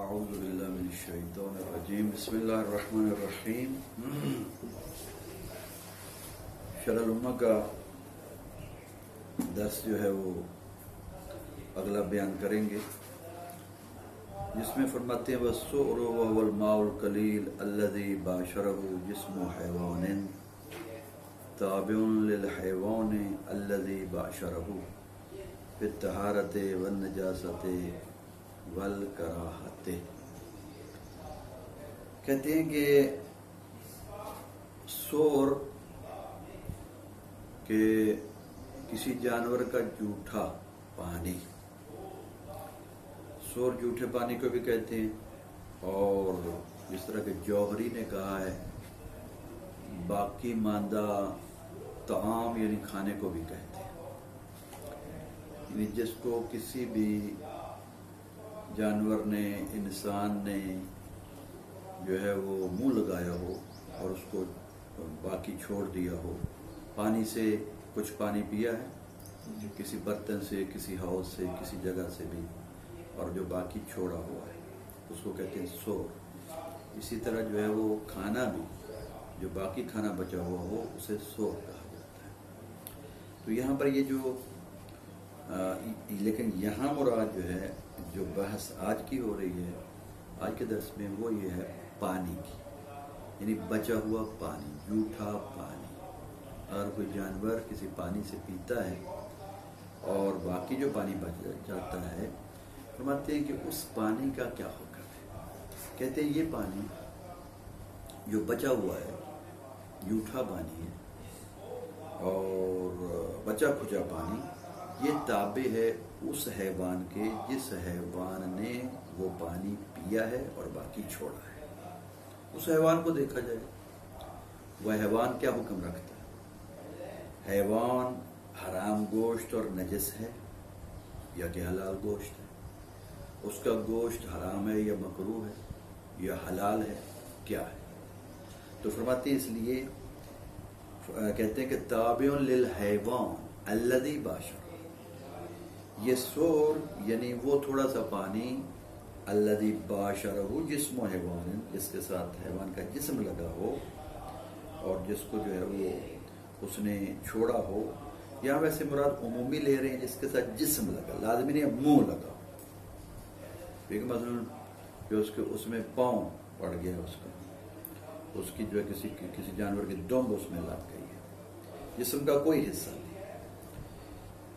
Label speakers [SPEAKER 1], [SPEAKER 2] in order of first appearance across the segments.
[SPEAKER 1] اعوذ باللہ من الشیطان الرجیم بسم اللہ الرحمن الرحیم شرح الامہ کا درس جو ہے وہ اگلا بیان کریں گے، جس میں فرماتے ہیں والسؤر وهو الماء القلیل الذي باشره جسم حیوان تابع للحیوان الذي باشره في الطہارة والنجاسة والکراہت۔ کہتے ہیں کہ سور کہ کسی جانور کا جھوٹا پانی، سور جھوٹے پانی کو بھی کہتے ہیں، اور جس طرح کہ جوہری نے کہا ہے باقی ماندہ طعام یعنی کھانے کو بھی کہتے ہیں، یعنی جس کو کسی بھی جانور نے، انسان نے جو ہے وہ منہ لگایا ہو اور اس کو باقی چھوڑ دیا ہو، پانی سے کچھ پانی پیا ہے کسی برتن سے، کسی حوض سے، کسی جگہ سے بھی، اور جو باقی چھوڑا ہوا ہے اس کو کہتے ہیں سور۔ اسی طرح جو ہے وہ کھانا بھی، جو باقی کھانا بچا ہوا ہو اسے سور کہا جاتا ہے۔ تو یہاں پر یہ جو لیکن یہاں مراد جو ہے، جو بحث آج کی ہو رہی ہے آج کے درس میں، وہ یہ ہے پانی کی، یعنی بچا ہوا پانی، جھوٹا پانی۔ اگر کوئی جانور کسی پانی سے پیتا ہے اور باقی جو پانی بچ جاتا ہے، فرماتے ہیں کہ اس پانی کا کیا حکم ہے؟ کہتے ہیں یہ پانی جو بچا ہوا ہے، جھوٹا پانی ہے اور بچا کھچا پانی، یہ تابع ہے اس حیوان کے جس حیوان نے وہ پانی پیا ہے اور باقی چھوڑا ہے۔ اس حیوان کو دیکھا جائے، وہ حیوان کیا حکم رکھتا ہے؟ حیوان حرام گوشت اور نجس ہے یا کہ حلال گوشت ہے؟ اس کا گوشت حرام ہے یا مکروہ ہے یا حلال ہے، کیا ہے؟ تو فرماتے ہیں اس لیے کہتے ہیں کہ تابع للحیوان الذی باشر، یہ سور یعنی وہ تھوڑا سا پانی، الذی باشرہ جسم و حیوان، جس کے ساتھ حیوان کا جسم لگا ہو اور جس کو جو ہے وہ اس نے چھوڑا ہو، یا ویسے مراد عمومی لے رہے ہیں جس کے ساتھ جسم لگا، لازمی نہیں منہ لگا ہو، کیونکہ مثلا جو اس میں پاؤں پڑ گیا، اس کی جو ہے کسی جانور کی دمب اس میں لگ گئی ہے، جسم کا کوئی حصہ نہیں،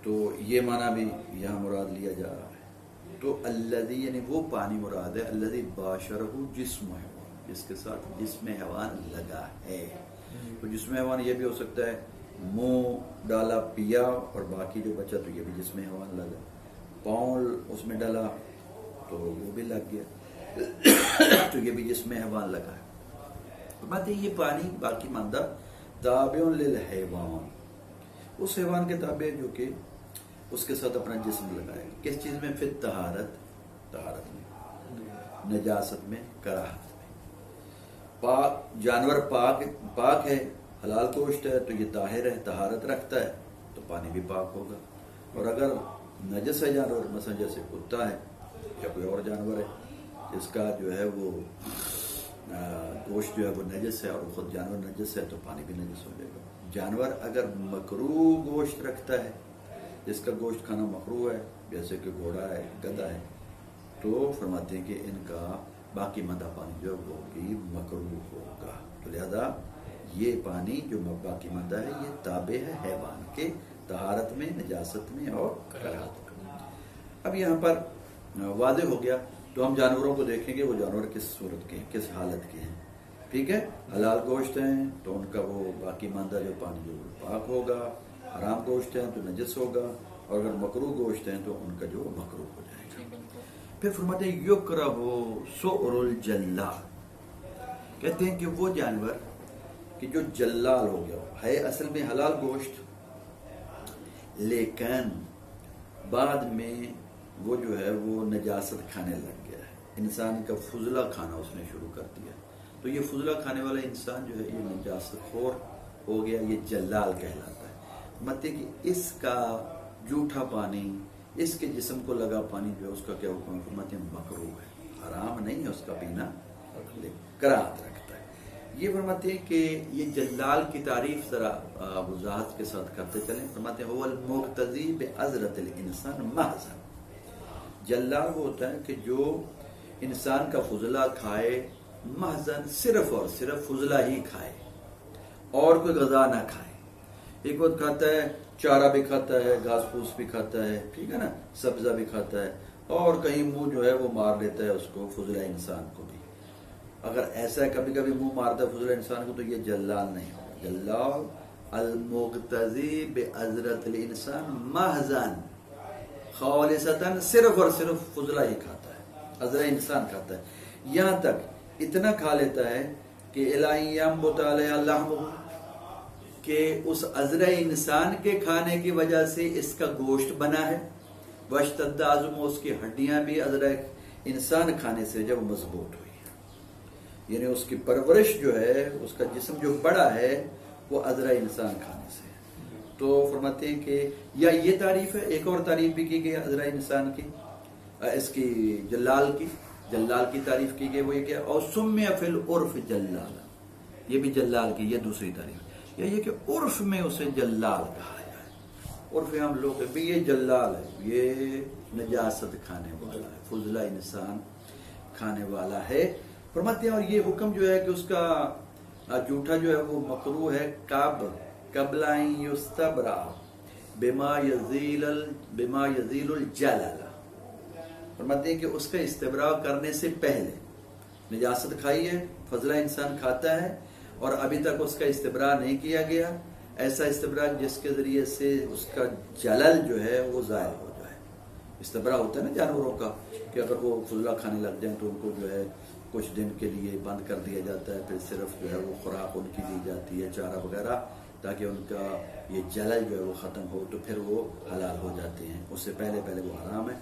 [SPEAKER 1] تو یہ معنی بھی یہاں مراد لیا جا رہا ہے۔ تو الذی یعنی وہ پانی مراد ہے، الذی باشرہ جسم حیوان، جس کے ساتھ جسم حیوان لگا ہے۔ تو جسم حیوان یہ بھی ہو سکتا ہے منہ ڈالا پیا اور باقی جو بچا تو یہ بھی جسم حیوان لگا، پاؤں اس میں ڈالا تو وہ بھی لگ گیا تو یہ بھی جسم حیوان لگا ہے۔ بات یہ پانی باقی ماندہ تابع للحیوان، اس حیوان کے تابع جو کہ اس کے ساتھ اپنا جسم لگائے، کس چیز میں؟ فی طہارت میں، نجاست میں، کراہت میں۔ پاک جانور پاک ہے، حلال گوشت ہے تو یہ طاہر ہے، طہارت رکھتا ہے تو پانی بھی پاک ہوگا، اور اگر نجس ہے جانور، مثلا جیسے کتا ہے یا کوئی اور جانور ہے جس کا جو ہے وہ گوشت جو ہے وہ نجس ہے اور خود جانور نجس ہے تو پانی بھی نجس ہو جائے گا۔ جانور اگر مکروہ گوشت رکھتا ہے، جس کا گوشت کھانا مکروہ ہے، جیسے کہ گھوڑا ہے، گدھا ہے، تو فرماتے ہیں کہ ان کا باقی ماندہ پانی جو وہ بھی مکروہ ہوگا۔ تو لہذا یہ پانی جو باقی ماندہ ہے یہ تابع ہے حیوان کے، طہارت میں، نجاست میں اور کراہت میں۔ اب یہاں پر واضح ہو گیا، تو ہم جانوروں کو دیکھیں گے وہ جانور کس صورت کے ہیں، کس حالت کے ہیں، ٹھیک ہے؟ حلال گوشت ہیں تو ان کا وہ باقی ماندہ جو پانی جو پاک ہوگا، حرام گوشت ہیں تو نجس ہوگا، اور اگر مکروہ گوشت ہیں تو ان کا جو مکروہ ہو جائے گا۔ پھر فرماتے ہیں یکرہ سؤر الجلال، کہتے ہیں کہ وہ جانور کہ جو جلال ہو گیا ہے اصل میں حلال گوشت، لیکن بعد میں وہ جو ہے وہ نجاست کھانے لگ گیا ہے، انسان کا فضلہ کھانا اس نے شروع کر دیا، تو یہ فضلہ کھانے والا انسان جو ہے یہ نجاست خور ہو گیا، یہ جلال کہلاتا ہے۔ مطلب کہ اس کا جھوٹا پانی، اس کے جسم کو لگا پانی جو ہے اس کا کیا حکم ہے؟ فرماتے ہیں مکروہ ہے، حرام نہیں ہے اس کا پینا کراہت رکھتا ہے. یہ فرماتے ہیں کہ یہ جلال کی تعریف ذرا وضاحت کے ساتھ کرتے چلیں. فرماتے ہیں هو المقتضی بعذرۃ الانسان محضا. جلال وہ ہوتا ہے کہ جو انسان کا فضلہ کھائے محضاً صرف اور صرف فضلہ ہی کھائے اور کوئی غذا نہ کھائے. ایک وقت کھاتا ہے چارہ بھی کھاتا ہے, گھاس پھوس بھی کھاتا ہے, ٹھیک ہے نا, سبزہ بھی کھاتا ہے, اور کہیں منہ جو ہے وہ مار لیتا ہے اس کو, فضلہ انسان کو بھی. اگر ایسا ہے کبھی کبھی منہ مارتا ہے فضلہ انسان کو تو یہ جلال نہیں ہوگا. جلال المقتضی بعذرۃ الانسان محضاً خالصتاً صرف اور صرف فضلہ ہی کھاتا ہے, عذرہ انسان کھاتا ہے. یہاں تک اتنا کھا لیتا ہے کہ الہی ينبت علیہ لحمہ, کہ اس عذرہ انسان کے کھانے کی وجہ سے اس کا گوشت بنا ہے. واشتد عظمہ, اس کی ہڈیاں بھی عذرہ انسان کھانے سے جب مضبوط ہوئی ہیں, یعنی اس کی پرورش جو ہے, اس کا جسم جو بڑا ہے وہ عذرہ انسان کھانے سے. تو فرماتے ہیں کہ یا یہ تعریف ہے, ایک اور تعریف بھی کی گئی عذرہ انسان کی, اس کی جلال کی تعریف کی گئی. وہ یہ کہ اور سمع فی العرف جلال, یہ بھی جلال کی یہ دوسری تعریف. یہ کہ عرف میں اسے جلال کہا جائے. عرف ہم لوگ بھی یہ جلال ہے, یہ نجاست کھانے والا ہے, فضلہ انسان کھانے والا ہے. فرماتے ہیں اور یہ حکم جو ہے کہ اس کا جوٹا جو ہے وہ مکروہ ہے قبل ان یستبرأ بما یزیل الجلال. فرماتے ہیں کہ اس کا استبراء کرنے سے پہلے, نجاست کھائی ہے, فضلہ انسان کھاتا ہے اور ابھی تک اس کا استبراء نہیں کیا گیا, ایسا استبراء جس کے ذریعے سے اس کا جلل جو ہے وہ ظاہر ہو جائے. استبراء ہوتا ہے نا جانوروں کا, کہ اگر وہ فضلہ کھانے لگ جائیں تو ان کو جو ہے کچھ دن کے لیے بند کر دیا جاتا ہے, پھر صرف جو ہے وہ خوراک ان کی دی جاتی ہے, چارہ وغیرہ, تاکہ ان کا یہ جلل جو ہے وہ ختم ہو, تو پھر وہ حلال ہو جاتے ہیں. اس سے پہلے وہ حرام ہے.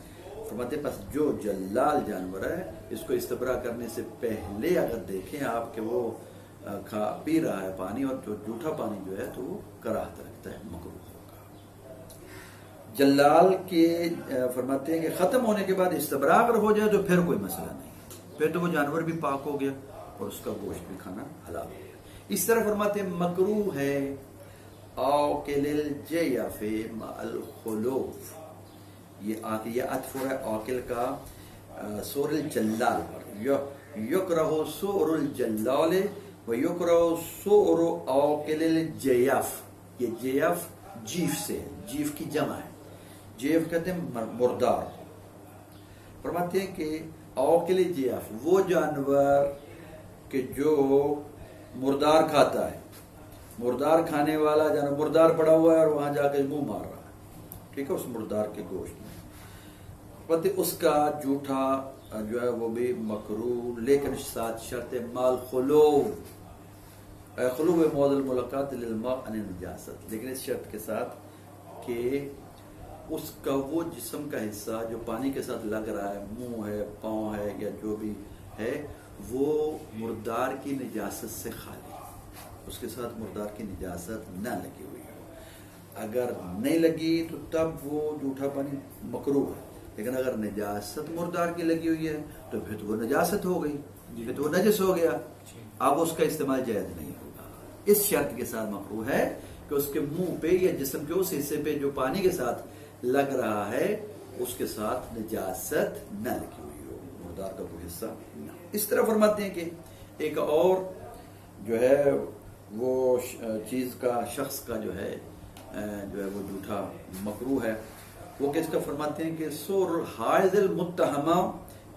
[SPEAKER 1] فرماتے پس جو جلال جانور ہے اس کو استبراء کرنے سے پہلے اگر دیکھیں آپ کہ وہ پی رہا ہے پانی, اور جو جھوٹا پانی جو ہے تو وہ کراہت رکھتا ہے, مکروہ ہوگا. جلال کے فرماتے ہیں کہ ختم ہونے کے بعد استبراء اگر ہو جائے تو پھر کوئی مسئلہ نہیں, پھر تو وہ جانور بھی پاک ہو گیا اور اس کا گوشت بھی کھانا حلال ہو گیا. اس طرح فرماتے ہیں مکروہ ہے آکل الجیف مع الخلوف. یہ عطف ہے آکل کا سور الجلال پر. یکرہ سور الجلال و یکرہ سور آکل الجیف. یہ جیف جیف سے, جیف کی جمع ہے, جیف کہتے ہیں مردار. فرماتے ہیں کہ آکل جیف وہ جانور کہ جو مردار کھاتا ہے, مردار کھانے والا جانور, مردار پڑا ہوا ہے اور وہاں جا کے منہ مار رہا ہے, ٹھیک ہے, اس مردار کے گوشت میں, اس کا جھوٹا جو ہے وہ بھی مکروہ, لیکن ساتھ شرط مال خلو موضع الملاقات للماء عن النجاست. لیکن اس شرط کے ساتھ کہ اس کا وہ جسم کا حصہ جو پانی کے ساتھ لگ رہا ہے, منہ ہے, پاؤں ہے, یا جو بھی ہے, وہ مردار کی نجاست سے خالی, اس کے ساتھ مردار کی نجاست نہ لگی ہوئی ہو. اگر نہیں لگی تو تب وہ جھوٹا پانی مکروہ ہے, لیکن اگر نجاست مردار کی لگی ہوئی ہے تو پھر تو وہ نجاست ہو گئی, پھر تو وہ نجس ہو گیا, اب اس کا استعمال جائز نہیں ہوگا. اس شرط کے ساتھ مکروہ ہے کہ اس کے منہ پہ یا جسم کے اس حصے پہ جو پانی کے ساتھ لگ رہا ہے اس کے ساتھ نجاست نہ لگی ہوئی ہو, مردار کا کوئی حصہ نہ. اس طرح فرماتے ہیں کہ ایک اور جو ہے وہ چیز کا, شخص کا جو ہے وہ جھوٹا مکروہ ہے, وہ کس کا فرماتے ہیں کہ سور حائض المتہمہ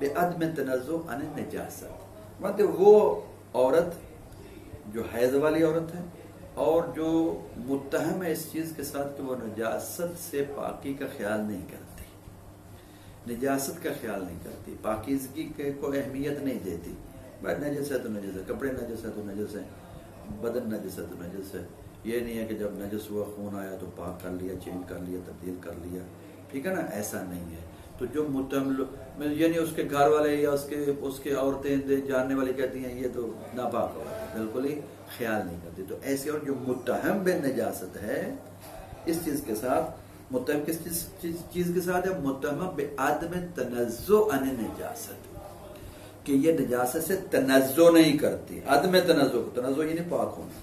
[SPEAKER 1] بعدم تنزہ عن النجاست. فرماتے وہ عورت جو حیض والی عورت ہے اور جو متہم ہے اس چیز کے ساتھ کہ وہ نجاست سے پاکی کا خیال نہیں کرتی, نجاست کا خیال نہیں کرتی, پاکیزگی کو اہمیت نہیں دیتی, بس نجس ہے تو نجس ہے, کپڑے نجس ہے تو نجس ہے, بدن نجس ہے تو نجس ہے. یہ نہیں ہے کہ جب نجس ہوا خون آیا تو پاک کر لیا, چینج کر لیا, تبدیل کر لیا, ٹھیک ہے نا, ایسا نہیں ہے. تو جو متہم یعنی اس کے گھر والے یا اس کے عورتیں جاننے والے کہتی ہیں یہ تو ناپاک ہو, بالکل ہی خیال نہیں کرتی. تو ایسے, اور جو متہم بے نجاست ہے اس چیز کے ساتھ, متہم کس چیز کے ساتھ ہے, متہم بے عدم تنزہ عن نجاست, کہ یہ نجاست سے تنزع نہیں کرتی. عدم تنزع یعنی پاک ہونا،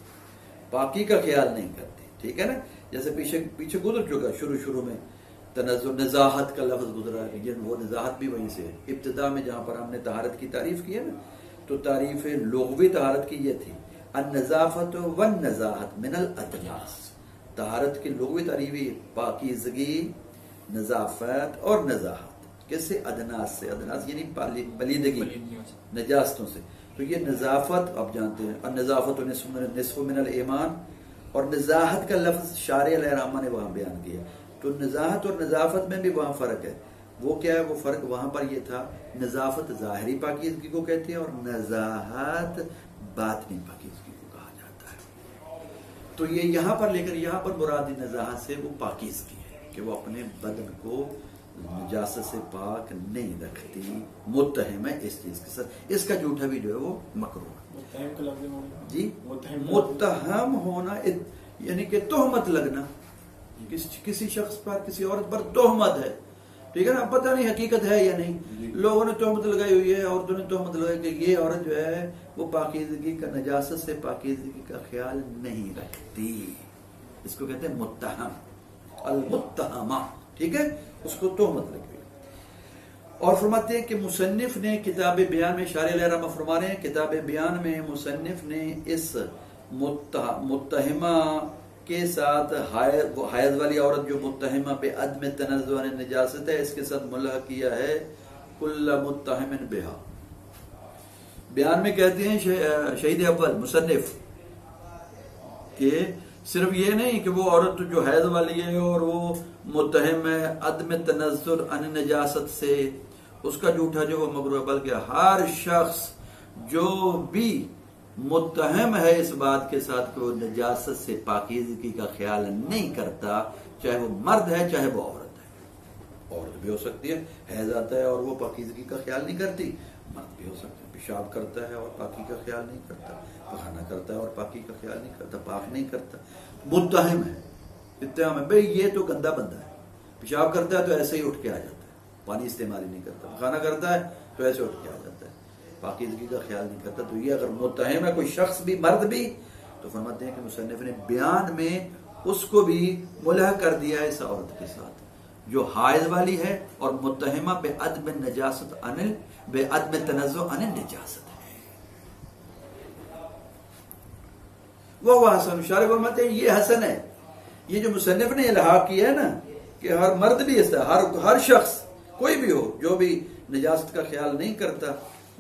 [SPEAKER 1] پاکی کا خیال نہیں کرتی. ٹھیک ہے نا، جیسے پیچھے گزر چکا شروع میں تنزع، نزاہت کا لفظ گزرا ہے، وہ نزاہت بھی وہیں سے ہے. ابتدا میں جہاں پر ہم نے طہارت کی تعریف کی ہے نا، تو تعریف لغوی طہارت کی یہ تھی، النظافت والنزاہت من الادناس. طہارت کی لغوی تعریف پاکیزگی، نظافت اور نزاہت. کس سے؟ ادناس سے. ادناس یعنی پلیدگی، نجاستوں سے. تو یہ نظافت آپ جانتے ہیں، النظافت نصف من الایمان، اور نزاہت کا لفظ شارع علیہ الرحمہ نے وہاں بیان کیا. تو نزاہت اور نظافت میں بھی وہاں فرق ہے. وہ کیا ہے؟ وہ فرق وہاں پر یہ تھا، نظافت ظاہری پاکیزگی کو کہتے ہیں اور نزاہت باطنی پاکیزگی کو کہا جاتا ہے. تو یہ یہاں پر لے کر یہاں پر مراد نزاہت سے وہ پاکیزگی ہے کہ وہ اپنے بدن کو نجاست سے پاک نہیں رکھتی، متہم ہے اس چیز کے ساتھ. اس کا جھوٹا بھی جو ہے وہ مکروہ ہے. جی، متہم ہونا یعنی کہ تہمت لگنا، کسی شخص پر، کسی عورت پر تہمت ہے. ٹھیک ہے نا، پتہ نہیں حقیقت ہے یا نہیں. لوگوں نے تہمت لگائی ہوئی ہے، عورتوں نے تہمت لگائی کہ یہ عورت جو ہے وہ پاکیزگی کا، نجاست سے پاکیزگی کا خیال نہیں رکھتی. اس کو کہتے ہیں متہم، المتہمہ. ٹھیک ہے، اس کو تہمت لگ گئی. اور فرماتے ہیں کہ مصنف نے کتاب بیان میں، شارع علیہ الرحمہ فرما رہے ہیں، کتاب بیان میں مصنف نے اس متہمہ کے ساتھ حائض والی عورت جو متہمہ بے عدم تنزع عن نجاست ہے، اس کے ساتھ ملحق کیا ہے کل متہم بہا. بیان میں کہتے ہیں شہید اول مصنف کہ صرف یہ نہیں کہ وہ عورت جو حیض والی ہے اور وہ متہم ہے عدم تنزع عن نجاست سے، اس کا جھوٹا جو وہ مکروہ ہے، بلکہ ہر شخص جو بھی متہم ہے اس بات کے ساتھ کہ وہ نجاست سے پاکیزگی کا خیال نہیں کرتا، چاہے وہ مرد ہے چاہے وہ عورت ہے. عورت بھی ہو سکتی ہے، حیض آتا ہے اور وہ پاکیزگی کا خیال نہیں کرتی. مرد بھی ہو سکتا ہے، پیشاب کرتا ہے اور پاکی کا خیال نہیں کرتا، پخانہ کرتا ہے اور پاکی کا خیال نہیں کرتا، پاک نہیں کرتا. متہم ہے، اتہام ہے، بھئی یہ تو گندا بندہ ہے. پیشاب کرتا ہے تو ایسے ہی اٹھ کے آ جاتا ہے، پانی استعمال ہی نہیں کرتا. پخانہ کرتا ہے تو ایسے اٹھ کے آ جاتا ہے، پاکیزگی کا خیال نہیں کرتا. تو یہ اگر متہم ہے کوئی شخص بھی، مرد بھی، تو فرماتے ہیں کہ مصنف نے بیان میں اس کو بھی ملحق کر دیا ہے اس عورت کے ساتھ جو حائض والی ہے اور متہمہ بے عدم نجاست بے عدم تنزع عن نجاست ہے. وہ حسن شارح فرماتے ہیں یہ حسن ہے. یہ جو مصنف نے الحاق کیا ہے نا کہ ہر مرد بھی اس طرح، ہر شخص کوئی بھی ہو جو بھی نجاست کا خیال نہیں کرتا،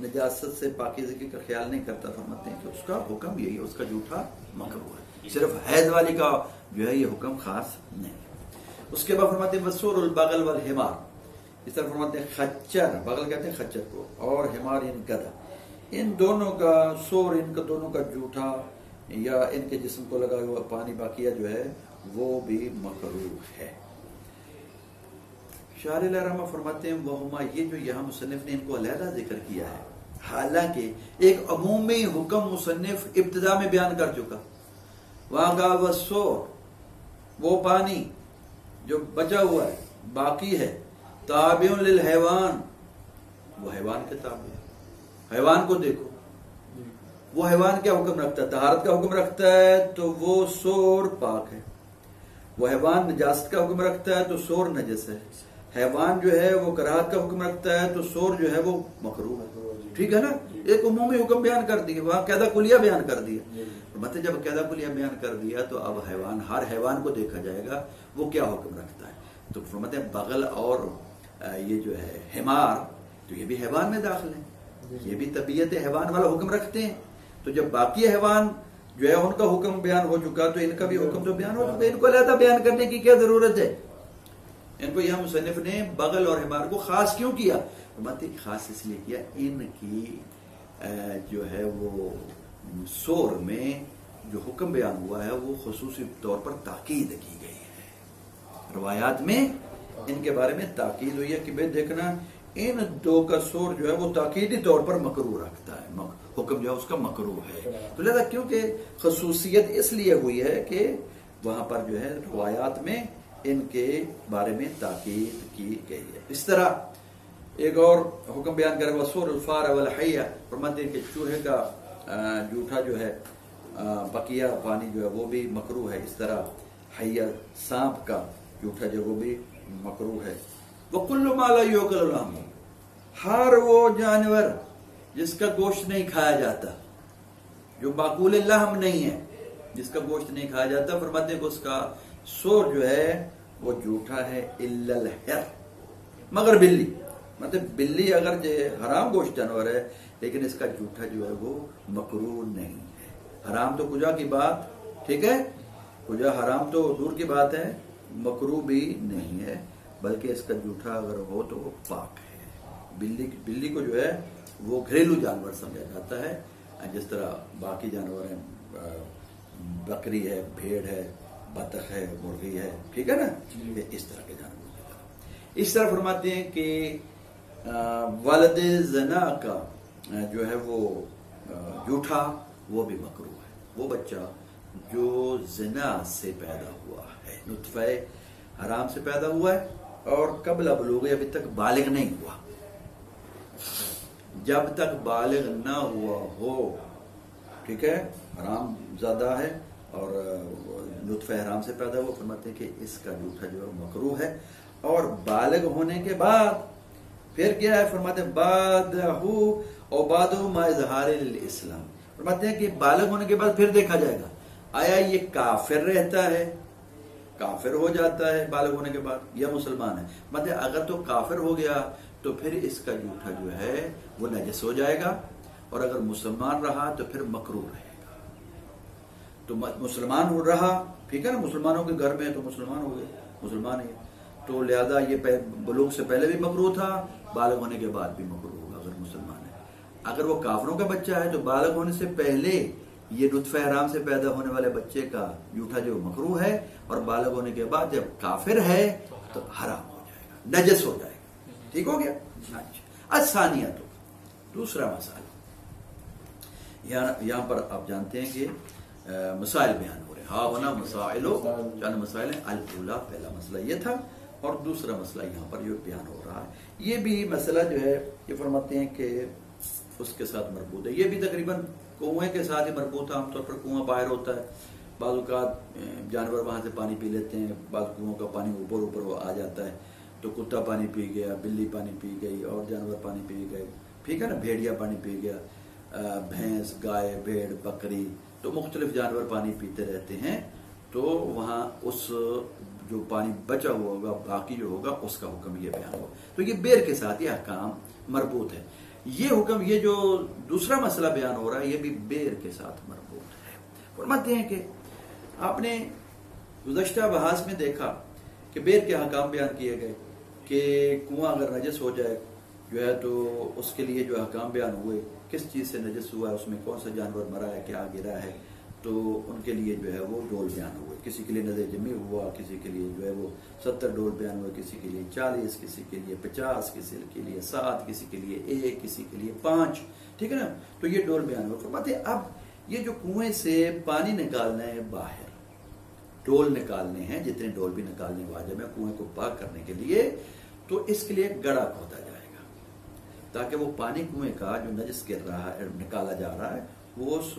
[SPEAKER 1] نجاست سے پاکیزگی کا خیال نہیں کرتا، فرماتے ہیں کہ اس کا حکم یہی ہے، اس کا جھوٹا مکروہ ہے. صرف حیض والی کا جو ہے یہ حکم خاص نہیں. اس کے بعد فرماتے ہیں وسور البغل والحمار. اس طرح فرماتے ہیں خچر، بغل کہتے ہیں خچر کو، اور حمار یعنی گدھا، ان دونوں کا سور، ان کا دونوں کا جھوٹا یا ان کے جسم کو لگا ہوا پانی باقیہ جو ہے وہ بھی مکروہ ہے. شارح علیہ الرحمہ فرماتے ہیں وہما، یہ جو یہاں مصنف نے ان کو علیحدہ ذکر کیا ہے، حالانکہ ایک عمومی حکم مصنف ابتدا میں بیان کر چکا. وہاں کا وسور، وہ پانی جو بچا ہوا ہے، باقی ہے، تابع للحیوان، وہ حیوان کے تابع ہے. حیوان کو دیکھو، وہ حیوان کیا حکم رکھتا ہے؟ طہارت کا حکم رکھتا ہے تو وہ سور پاک ہے. وہ حیوان نجاست کا حکم رکھتا ہے تو سور نجس ہے. حیوان جو ہے وہ کراہت کا حکم رکھتا ہے تو سور جو ہے وہ مکروہ ہے. ٹھیک ہے نا، ایک عمومی حکم بیان کر دیا، وہاں قاعدہ کلیہ بیان کر دیا. مطلب جب قاعدہ کلیہ بیان کر دیا تو اب حیوان، ہر حیوان کو دیکھا جائے گا وہ کیا حکم رکھتا ہے. تو فرماتے ہیں بغل اور یہ جو ہے حمار، تو یہ بھی حیوان میں داخل ہیں، یہ بھی طبیعت حیوان والا حکم رکھتے ہیں. تو جب باقی حیوان جو ہے ان کا حکم بیان ہو چکا تو ان کا بھی حکم تو بیان ہو چکا. ان کو علیحدہ بیان کرنے کی کیا ضرورت ہے؟ ان کو یہاں مصنف نے بغل اور حمار کو خاص کیوں کیا؟ فرماتے ہیں خاص اس لیے کیا، ان کی جو ہے وہ سور میں جو حکم بیان ہوا ہے وہ خصوصی طور پر تاکید کی گئی ہے. روایات میں ان کے بارے میں تاکید ہوئی ہے کہ بھئی دیکھنا ان دو کا سور جو ہے وہ تاکیدی طور پر مکروہ رکھتا ہے، حکم جو ہے اس کا مکروہ ہے. تو لہذا کیونکہ خصوصیت اس لیے ہوئی ہے کہ وہاں پر جو ہے روایات میں ان کے بارے میں تاکید کی گئی ہے. اس طرح ایک اور حکم بیان کرے وسور الفار والحیہ، فرماتے ہیں کہ چوہے کا جوٹھا جو ہے بقیہ پانی جو ہے وہ بھی مکروہ ہے، اس طرح حیہ سانپ کا جوٹھا جو وہ بھی مکروہ ہے۔ وَكُلُّ مَا لَا يُؤْكَلُ لَحْمُهُ، ہر وہ جانور جس کا گوشت نہیں کھایا جاتا، جو باقول لحم نہیں ہے، جس کا گوشت نہیں کھایا جاتا، فرماتے ہیں کہ اس کا سور جو ہے وہ جھوٹا ہے، الا الحر، مگر بلی، مطلب بلی اگر جو حرام گوشت جانور ہے لیکن اس کا جھوٹا جو ہے وہ مکروہ نہیں ہے۔ حرام تو کجا کی بات، ٹھیک ہے، کجا حرام تو دور کی بات ہے، مکروہ بھی نہیں ہے، بلکہ اس کا جھوٹا اگر ہو تو وہ پاک ہے۔ بلی کو جو ہے وہ گھریلو جانور سمجھا جاتا ہے، جس طرح باقی جانور ہیں، بکری ہے، بھیڑ ہے، بطخ ہے، مرغی ہے، ٹھیک ہے نا، اس طرح کے جانور۔ اس طرح فرماتے ہیں کہ والد زنا کا جو ہے وہ جھوٹا وہ بھی مکروہ ہے، وہ بچہ جو زنا سے پیدا ہوا ہے، نطفہ حرام سے پیدا ہوا ہے اور قبل بلوغ ابھی تک بالغ نہیں ہوا، جب تک بالغ نہ ہوا ہو، ٹھیک ہے، حرام زادہ ہے اور نطفہ حرام سے پیدا ہوا، فرماتے ہیں کہ اس کا جھوٹا جو ہے مکروہ ہے۔ اور بالغ ہونے کے بعد پھر کیا ہے، فرماتے ہیں بعد ما اظہار الاسلام، فرماتے ہیں کہ بالغ ہونے کے بعد پھر دیکھا جائے گا آیا یہ کافر رہتا ہے، کافر ہو جاتا ہے بالغ ہونے کے بعد، یا مسلمان ہے۔ مطلب اگر تو کافر ہو گیا تو پھر اس کا جھوٹا جو ہے وہ نجس ہو جائے گا، اور اگر مسلمان رہا تو پھر مکروہ رہے گا۔ تو مسلمان ہو رہا، ٹھیک ہے نا، مسلمانوں کے گھر میں تو مسلمان ہو گئے، مسلمان ہی، تو لہذا یہ بلوغ سے پہلے بھی مکروہ تھا، بالغ ہونے کے بعد بھی مکروہ ہوگا اگر مسلمان ہے۔ اگر وہ کافروں کا بچہ ہے تو بالغ ہونے سے پہلے یہ نطفہ حرام سے پیدا ہونے والے بچے کا جھوٹا جو مکروہ ہے، اور بالغ ہونے کے بعد جب کافر ہے تو حرام ہو جائے گا، نجس ہو جائے گا۔ ٹھیک ہو گیا؟ الثانیہ، تو دوسرا مسئلہ، یہاں پر آپ جانتے ہیں کہ مسائل بیان ہو رہے ہیں، ہاں ہونا مسائل، چند مسائل ہیں، الاولیٰ پہلا مسئلہ یہ تھا، اور دوسرا مسئلہ یہاں پر جو بیان ہو رہا ہے یہ بھی مسئلہ جو ہے یہ فرماتے ہیں کہ اس کے ساتھ مربوط ہے، یہ بھی تقریباً کنویں کے ساتھ ہی مربوط ہے۔ عام طور پر کنواں باہر ہوتا ہے، بعض اوقات جانور وہاں سے پانی پی لیتے ہیں، بعض کنووں کا پانی اوپر وہ آ جاتا ہے، تو کتا پانی پی گیا، بلی پانی پی گئی، اور جانور پانی پی گئے، ٹھیک ہے نا، بھیڑیا پانی پی گیا، بھینس، گائے، بھیڑ، بکری، تو مختلف جانور پانی پیتے رہتے ہیں، تو وہاں اس جو پانی بچا ہوا ہوگا، باقی جو ہوگا، اس کا حکم یہ بیان ہو، تو یہ بیر کے ساتھ یہ احکام مربوط ہے۔ یہ حکم، یہ جو دوسرا مسئلہ بیان ہو رہا ہے یہ بھی بیر کے ساتھ مربوط ہے۔ فرماتے ہیں کہ آپ نے گزشتہ بحث میں دیکھا کہ بیر کے احکام بیان کیے گئے کہ کنواں اگر نجس ہو جائے جو ہے تو اس کے لیے جو احکام بیان ہوئے، کس چیز سے نجس ہوا ہے، اس میں کون سا جانور مرا ہے، کیا گرا ہے، تو ان کے لیے جو ہے وہ ڈول بیان ہوئے، کسی کے لیے نظر جمی ہوا، کسی کے لیے جو ہے وہ 70 ڈول بیان ہوئے، کسی کے لیے 40، کسی کے لیے 50، کسی کے لیے 7، کسی کے لیے 1، کسی کے لیے 5، ٹھیک ہے نا، تو یہ ڈول بیان ہوئے۔ فرماتے ہیں اب یہ جو کنویں سے پانی نکالنا ہے باہر، ڈول نکالنے ہیں، جتنے ڈول بھی نکالنے واجب ہے کنویں کو پاک کرنے کے لیے، تو اس کے لیے گڑا کھودا جائے گا تاکہ وہ پانی کنویں کا جو نجس گر رہا ہے، نکالا جا رہا ہے، وہ اس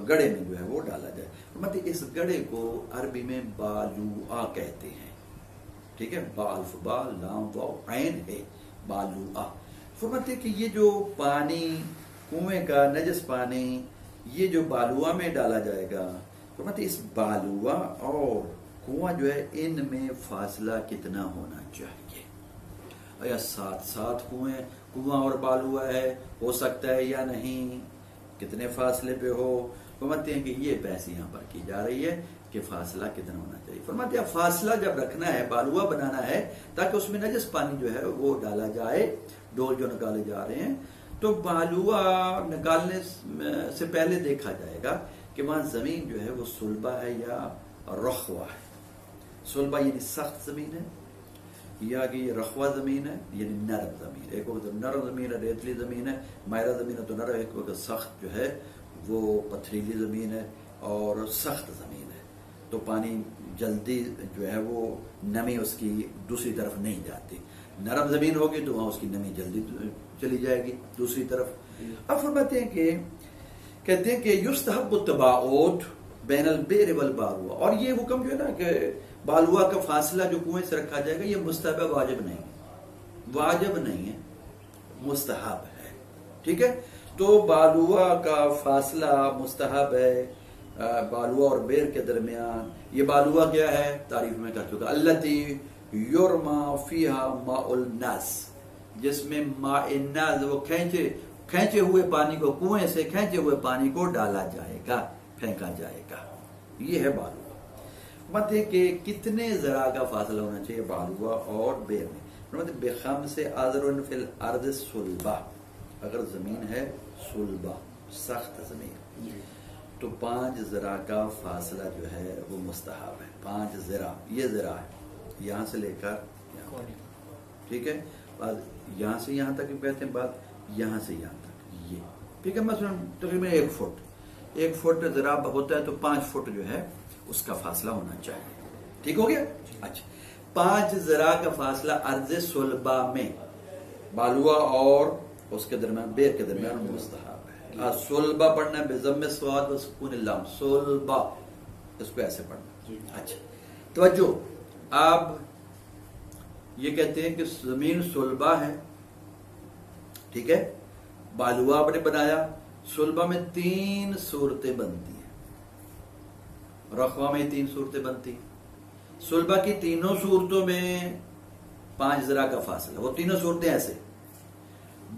[SPEAKER 1] گڑے میں جو ہے وہ ڈالا جائے۔ مطلب اس گڑے کو عربی میں بالوعہ کہتے ہیں، ٹھیک ہے، بالف بال لام واو عین ہے، بالوعہ۔ فرماتے کہ یہ جو پانی کنویں کا نجس پانی یہ جو بالوعہ میں ڈالا جائے گا، فرماتے اس بالوعہ اور کنواں جو ہے ان میں فاصلہ کتنا ہونا چاہیے؟ یا ساتھ کنواں اور بالوعہ ہے، ہو سکتا ہے یا نہیں، کتنے فاصلے پہ ہو؟ فرماتے ہیں کہ یہ بحث یہاں پر کی جا رہی ہے کہ فاصلہ کتنا ہونا چاہیے۔ فرماتے ہیں فاصلہ جب رکھنا ہے، بالوعہ بنانا ہے تاکہ اس میں نجس پانی جو ہے وہ ڈالا جائے، ڈول جو نکالے جا رہے ہیں، تو بالوعہ نکالنے سے پہلے دیکھا جائے گا کہ وہاں زمین جو ہے وہ صلبہ ہے یا رخوہ ہے۔ صلبہ یعنی سخت زمین ہے، یا کہ یہ رخوہ زمین ہے یعنی نرم زمین، ایک وقت نرم زمین ہے، ریتلی زمین ہے، مائرہ زمین ہے تو نرم، ایک وقت سخت جو ہے وہ پتھریلی زمین ہے اور سخت زمین ہے، تو پانی جلدی جو ہے وہ نمی اس کی دوسری طرف نہیں جاتی، نرم زمین ہوگی تو وہاں اس کی نمی جلدی چلی جائے گی دوسری طرف. اب فرماتے ہیں کہ کہتے ہیں کہ یستحب التباعد بین البئر والبالوا، اور یہ حکم جو ہے نا کہ بالوا کا فاصلہ جو کنویں سے رکھا جائے گا یہ مستحب ہے، واجب نہیں ہے، واجب نہیں ہے، مستحب ہے. ٹھیک ہے، تو بالوا کا فاصلہ مستحب ہے بالوا اور بئر کے درمیان. یہ بالوا کیا ہے؟ تعریف میں کہہ چکا، التی یرما فیہا ماء الناس، جس میں ماء الناس وہ کھینچے ہوئے پانی کو، کنویں سے کھینچے ہوئے پانی کو ڈالا جائے گا، پھینکا جائے گا. یہ ہے بالوا. مطلب کہ کتنے ذرا کا فاصلہ ہونا چاہیے بالوا اور بئر میں؟ مطلب بخمس اذرع فی الارض صلبہ، اگر زمین ہے صلبہ سخت زمین تو 5 ذرا کا فاصلہ جو ہے وہ مستحب ہے. 5 ذرا، یہ ذرا ہے یہاں سے لے کر یہاں تک. ٹھیک ہے، بعد یہاں سے یہاں تک کہتے ہیں، بعد یہاں سے یہاں تک یہ. ٹھیک ہے، مثلا تقریباً 1 فٹ ذرا ہوتا ہے تو 5 فٹ جو ہے اس کا فاصلہ ہونا چاہیے. ٹھیک ہو گیا؟ اچھا، 5 ذرا کا فاصلہ ارض صلبہ میں بالوا اور اس کے درمیان، بئر کے درمیان مستحب ہے. صلبہ پڑھنا ہے بضم الصاد و سکون اللام، صلبہ، اس کو ایسے پڑھنا. اچھا توجہ، اب یہ کہتے ہیں کہ زمین صلبہ ہے. ٹھیک ہے، بالوا آپ نے بنایا. صلبہ میں 3 صورتیں بنتی ہیں، رخوہ میں 3 صورتیں بنتی ہیں. صلبہ کی تینوں صورتوں میں 5 ذرا کا فاصلہ. وہ تینوں صورتیں ایسے،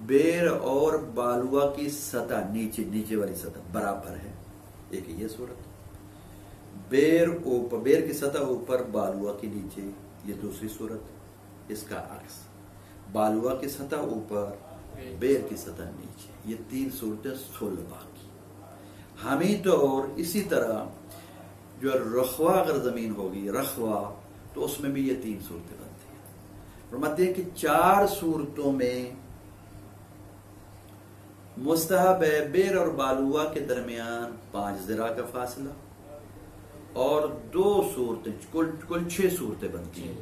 [SPEAKER 1] بئر اور بالوا کی سطح نیچے والی سطح برابر ہے. ایک یہ صورت، بئر کی سطح اوپر بالوا کی نیچے، یہ دوسری صورت. اس کا عکس، بالوا کی سطح اوپر بئر کی سطح نیچے، یہ 3 صورتیں صلبہ کی. ہمیں طور اسی طرح جو رخوہ اگر زمین ہوگی، رخوہ، تو اس میں بھی یہ 3 صورتیں بنتی ہیں. فرماتے ہیں کہ 4 صورتوں میں مستحب ہے بئر اور بالوا کے درمیان 5 ذرا کا فاصلہ، اور 2 صورتیں، کل 6 صورتیں بنتی ہیں.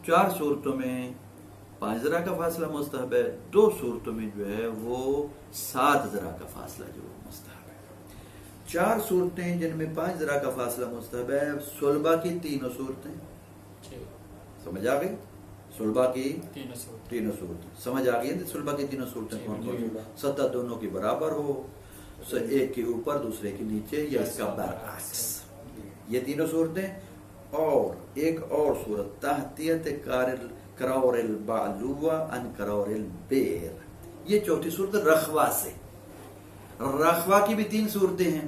[SPEAKER 1] 4 صورتوں میں 5 ذرا کا فاصلہ مستحب ہے، 2 صورتوں میں جو ہے وہ 7 ذرا کا فاصلہ جو مستحب ہے. 4 صورتیں جن میں 5 ذرا کا فاصلہ مستحب ہے. صلبہ کی 3 صورتیں، سمجھ آ گئی؟ صلبہ کی 3 صورتیں سمجھ آ گئی. صلبہ کی 3 صورتیں کون کون؟ سطح دونوں کی برابر ہو، ایک کے اوپر دوسرے کے نیچے، یا اس کا برعکس. یہ 3 صورتیں. اور ایک اور صورت، تحتیت کرور البالوا ان کرور البئر، یہ 4تھی صورت رخوہ سے. رخوہ کی بھی 3 صورتیں ہیں،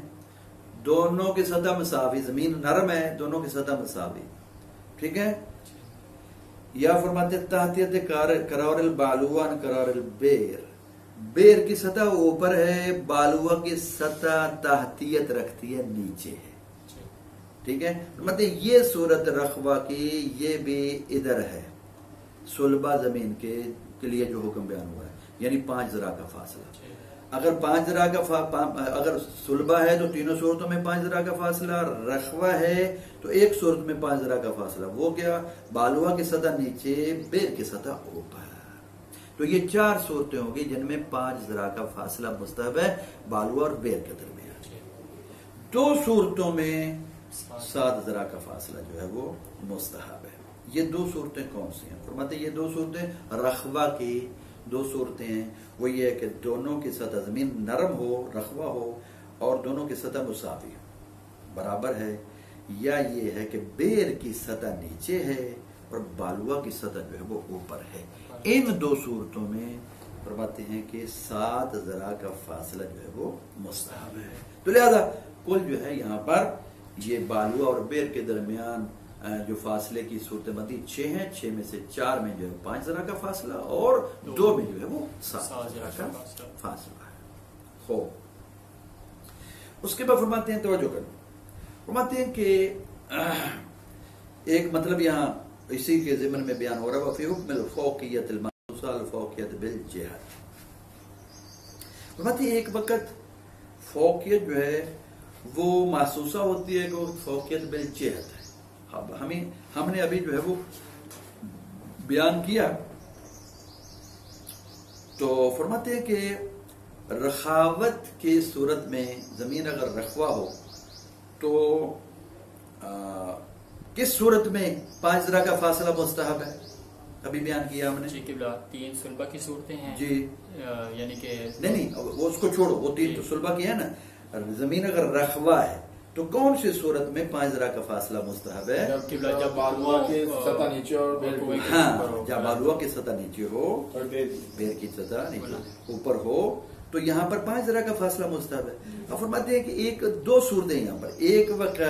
[SPEAKER 1] دونوں کی سطح مساوی، زمین نرم ہے، دونوں کی سطح مساوی. ٹھیک ہے، یا فرماتے تحتیت کرور البالوا ان کرور البئر، بئر کی سطح اوپر ہے، بالوا کی سطح تحتیت رکھتی ہے، نیچے ہے. ٹھیک ہے، مطلب یہ صورت رخوہ کی یہ بھی ادھر ہے، صلبہ زمین کے لیے جو حکم بیان ہوا ہے، یعنی 5 ذرا کا فاصلہ. اگر 5 ذرا کا اگر صلبہ ہے تو 3 صورتوں میں 5 ذرا کا فاصلہ، رخوہ ہے تو 1 صورت میں 5 ذرا کا فاصلہ. وہ کیا؟ بالوا کی سطح نیچے، بئر کی سطح اوپر. تو یہ 4 صورتیں ہوگی جن میں 5 ذرا کا فاصلہ مستحب ہے بالوا اور بئر کے درمیان. 2 صورتوں میں 7 ذرا کا فاصلہ جو ہے وہ مستحب ہے. یہ 2 صورتیں کون سی ہیں؟ فرماتے ہیں یہ 2 صورتیں رخوہ کی 2 صورتیں ہیں. وہ یہ ہے کہ دونوں کی سطح زمین نرم ہو، رخوہ ہو، اور دونوں کی سطح مساوی برابر ہے، یا یہ ہے کہ بئر کی سطح نیچے ہے اور بالوا کی سطح جو ہے وہ اوپر ہے. ان 2 صورتوں میں فرماتے ہیں کہ 7 ذرا کا فاصلہ جو ہے وہ مستحب ہے. تو لہذا کل جو ہے یہاں پر یہ بالوا اور بئر کے درمیان جو فاصلے کی صورتیں بنتی 6 ہیں. 6 میں سے 4 میں جو ہے 5 ذرا کا فاصلہ، اور 2 میں جو ہے وہ 7 ذرا کا فاصلہ ہے. خوب، اس کے بعد فرماتے ہیں، توجہ کریں، فرماتے ہیں کہ ایک مطلب یہاں اسی کے ضمن میں بیان ہو رہا ہے، وفی حکم الفوقیت المحسوسہ الفوقیت بالجہت. فرماتے ہیں ایک وقت فوقیت جو ہے وہ محسوسہ ہوتی ہے کہ فوقیت بالجہت ہے. ہم نے ابھی جو ہے وہ بیان کیا تو فرماتے ہیں کہ رخاوت کی صورت میں زمین اگر رخوا ہو تو کس صورت میں 5 ذرا کا فاصلہ مستحب ہے؟ ابھی بیان کیا ہم نے
[SPEAKER 2] جی قبلہ 3 صلبہ کی صورتیں ہیں
[SPEAKER 1] جی،
[SPEAKER 2] یعنی کہ
[SPEAKER 1] نہیں وہ اس کو چھوڑو، وہ 3 تو صلبہ کی ہے نا. زمین اگر رخوا ہے تو کون سی صورت میں 5 ذرا کا فاصلہ مستحب ہے؟
[SPEAKER 2] جب بالوا کی سطح نیچے اور
[SPEAKER 1] ہاں، جب بالوا کی سطح نیچے ہو اور بیر کی سطح نیچے اوپر ہو تو یہاں پر 5 ذرا کا فاصلہ مستحب ہے. اب فرماتے ہیں کہ 2 صورتیں یہاں پر. ایک وقت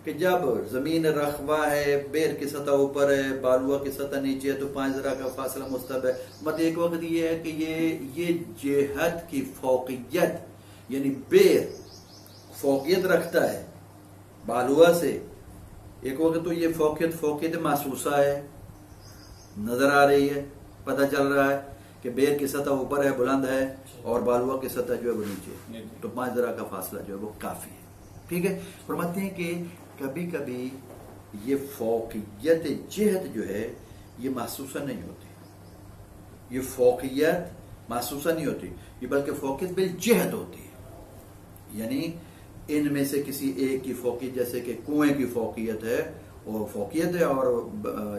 [SPEAKER 1] کہ جب زمین رخوا ہے، بیر کی سطح اوپر ہے، بالوا کی سطح نیچے ہے تو 5 ذرا کا فاصلہ مستحب ہے. مطلب ایک وقت یہ ہے کہ یہ جہت کی فوقیت یعنی بیر فوقیت رکھتا ہے بالوا سے. ایک وقت تو یہ فوقیت محسوسہ ہے، نظر آ رہی ہے، پتہ چل رہا ہے کہ بیر کی سطح اوپر ہے، بلند ہے، اور بالوا کی سطح جو ہے وہ نیچے، تو 5 ذرا کا فاصلہ جو ہے وہ کافی ہے. ٹھیک ہے. فرماتے ہیں کہ کبھی کبھی یہ فوقیت جہت جو ہے یہ محسوسہ نہیں ہوتی، یہ فوقیت محسوسہ نہیں ہوتی، یہ بلکہ فوقیت بالجہت ہوتی ہے. یعنی ان میں سے کسی ایک کی فوقیت، جیسے کہ کنویں کی فوقیت ہے، وہ فوقیت ہے، اور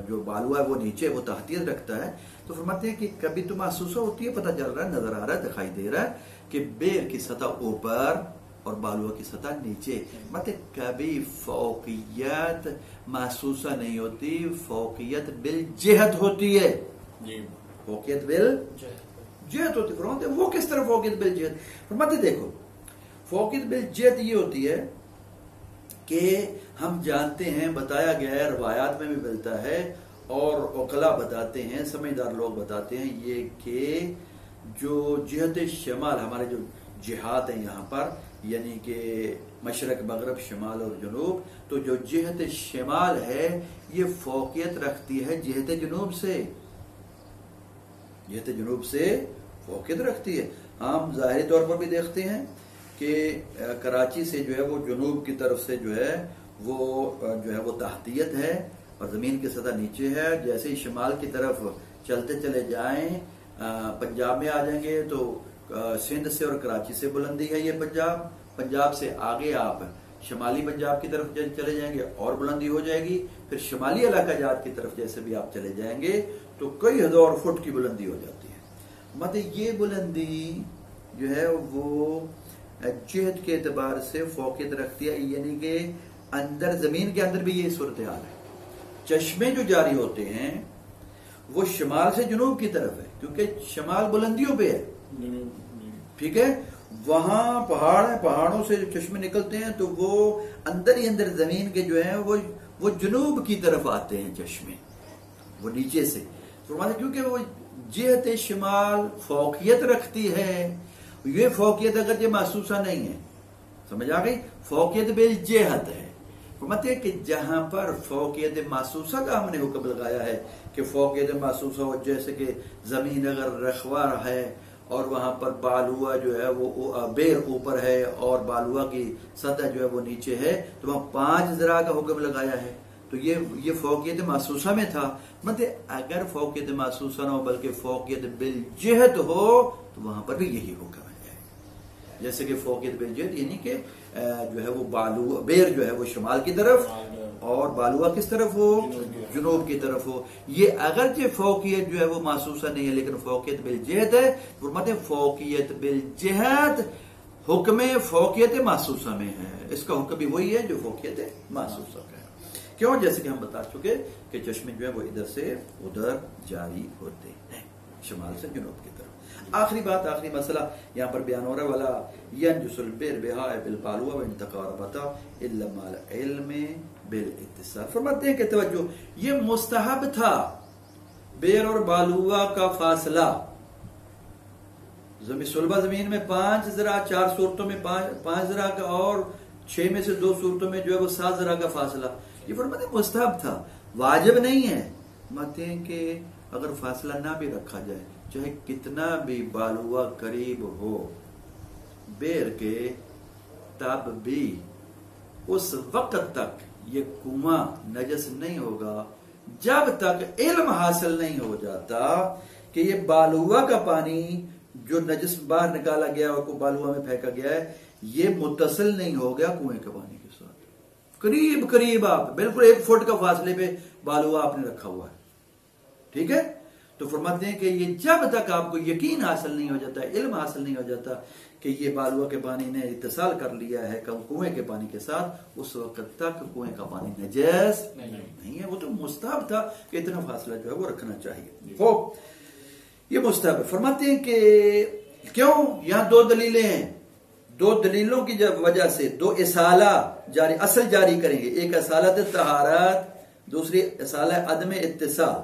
[SPEAKER 1] جو بالوا ہے وہ نیچے، وہ تحتیت رکھتا ہے. تو فرماتے ہیں کہ کبھی تو محسوسہ ہوتی ہے، پتہ چل رہا ہے، نظر آ رہا ہے، دکھائی دے رہا ہے کہ بیر کی سطح اوپر اور بالوا کی سطح نیچے. مطلب کبھی فوقیت محسوسہ نہیں ہوتی، فوقیت بالجہت ہوتی ہے. فوقیت بالجہت ہوتی ہے. فرماتے ہیں وہ کس طرح فوقیت بالجہت؟ فرماتے دیکھو فوقیت بالجہت یہ ہوتی ہے کہ ہم جانتے ہیں، بتایا گیا ہے، روایات میں بھی ملتا ہے اور عقلاء بتاتے ہیں، سمجھدار لوگ بتاتے ہیں یہ کہ جو جہت شمال، ہمارے جو جہات ہیں یہاں پر، یعنی کہ مشرق، مغرب، شمال اور جنوب، تو جو جہت شمال ہے یہ فوقیت رکھتی ہے جہت جنوب سے. جہت جنوب سے فوقیت رکھتی ہے. ہم ظاہری طور پر بھی دیکھتے ہیں کہ کراچی سے جو ہے وہ جنوب کی طرف سے جو ہے وہ تحتیت ہے اور زمین کی سطح نیچے ہے. جیسے ہی شمال کی طرف چلتے چلے جائیں، پنجاب میں آ جائیں گے تو سندھ سے اور کراچی سے بلندی ہے یہ پنجاب سے آگے آپ شمالی پنجاب کی طرف چلے جائیں گے اور بلندی ہو جائے گی. پھر شمالی علاقہ جات کی طرف جیسے بھی آپ چلے جائیں گے تو کئی ہزار فٹ کی بلندی ہو جاتی ہے. مطلب یہ بلندی جو ہے وہ جہت کے اعتبار سے فوقیت رکھتی ہے. یعنی کہ اندر زمین کے اندر بھی یہ صورتحال ہے. چشمے جو جاری ہوتے ہیں وہ شمال سے جنوب کی طرف ہے کیونکہ شمال بلندیوں پہ ہے. ٹھیک ہے. وہاں پہاڑ ہیں، پہاڑوں سے جو چشمے نکلتے ہیں تو وہ اندر ہی اندر زمین کے جو ہیں وہ جنوب کی طرف آتے ہیں چشمے، وہ نیچے سے. کیونکہ وہ جہت شمال فوقیت رکھتی ہے. یہ فوقیت اگر یہ محسوسہ نہیں ہے، سمجھ آ گئی، فوقیت بالجہت ہے. فرماتے ہیں کہ جہاں پر فوقیت محسوسہ کا ہم نے حکم لگایا ہے کہ فوقیت محسوسہ ہو، جیسے کہ زمین اگر رخوا ہے اور وہاں پر بالوا جو ہے وہ بیر اوپر ہے اور بالوا کی سطح جو ہے وہ نیچے ہے، تو وہاں 5 ذرا کا حکم لگایا ہے. تو یہ فوقیت محسوسہ میں تھا. مطلب اگر فوقیت محسوسہ نہ ہو بلکہ فوقیت بالجہت ہو تو وہاں پر بھی یہی حکم ہے. جیسے کہ فوقیت بالجہت یعنی کہ جو ہے وہ بالوا بیر جو ہے وہ شمال کی طرف اور بالوا کس طرف ہو، جنوب کی طرف ہو. یہ اگرچہ فوقیت جو ہے وہ محسوسہ نہیں ہے لیکن فوقیت بالجہت ہے. مطلب فوقیت بالجہت حکم فوقیت محسوسہ میں ہے. اس کا حکم بھی وہی ہے جو فوقیت محسوسہ کا ہے. کیوں؟ جیسے کہ ہم بتا چکے کہ چشمے جو ہے وہ ادھر سے ادھر جاری ہوتے ہیں، شمال سے جنوب کی طرف. آخری بات، آخری مسئلہ یہاں پر بیان ہو رہا ہے، والا ينجس البر بہاء بالبالوا وان تقاربتا الا مع العلم بالاتصال. فرماتے ہیں کہ توجہ، یہ مستحب تھا بیر اور بالوا کا فاصلہ. صلبہ زمین میں 5 ذرا، 4 صورتوں میں 5 ذرا کا، اور 6 میں سے 2 صورتوں میں جو ہے وہ 7 ذرا کا فاصلہ. یہ فرماتے ہیں مستحب تھا، واجب نہیں ہے. فرماتے ہیں کہ اگر فاصلہ نہ بھی رکھا جائے، چاہے کتنا بھی بالوا قریب ہو بیر کے، تب بھی اس وقت تک یہ کنواں نجس نہیں ہوگا جب تک علم حاصل نہیں ہو جاتا کہ یہ بالوا کا پانی جو نجس باہر نکالا گیا اور کو بالوا میں پھینکا گیا ہے یہ متصل نہیں ہو گیا کنویں کے پانی کے ساتھ، قریب قریب آپ بالکل 1 فٹ کا فاصلے پہ بالوا آپ نے رکھا ہوا ہے، ٹھیک ہے؟ تو فرماتے ہیں کہ یہ جب تک آپ کو یقین حاصل نہیں ہو جاتا، علم حاصل نہیں ہو جاتا کہ یہ بالوا کے پانی نے اتصال کر لیا ہے کنویں کے پانی کے ساتھ، اس وقت تک کنویں کا پانی نجس نہیں ہے۔ وہ تو مستحب تھا کہ اتنا فاصلہ جو ہے وہ رکھنا چاہیے، خوب یہ مستحب ہے۔ فرماتے ہیں کہ کیوں؟ یہاں 2 دلیلیں ہیں، 2 دلیلوں کی وجہ سے 2 اصالہ جاری اصل جاری کریں گے، ایک اصالت طہارت، دوسری اصالہ عدم اتصال۔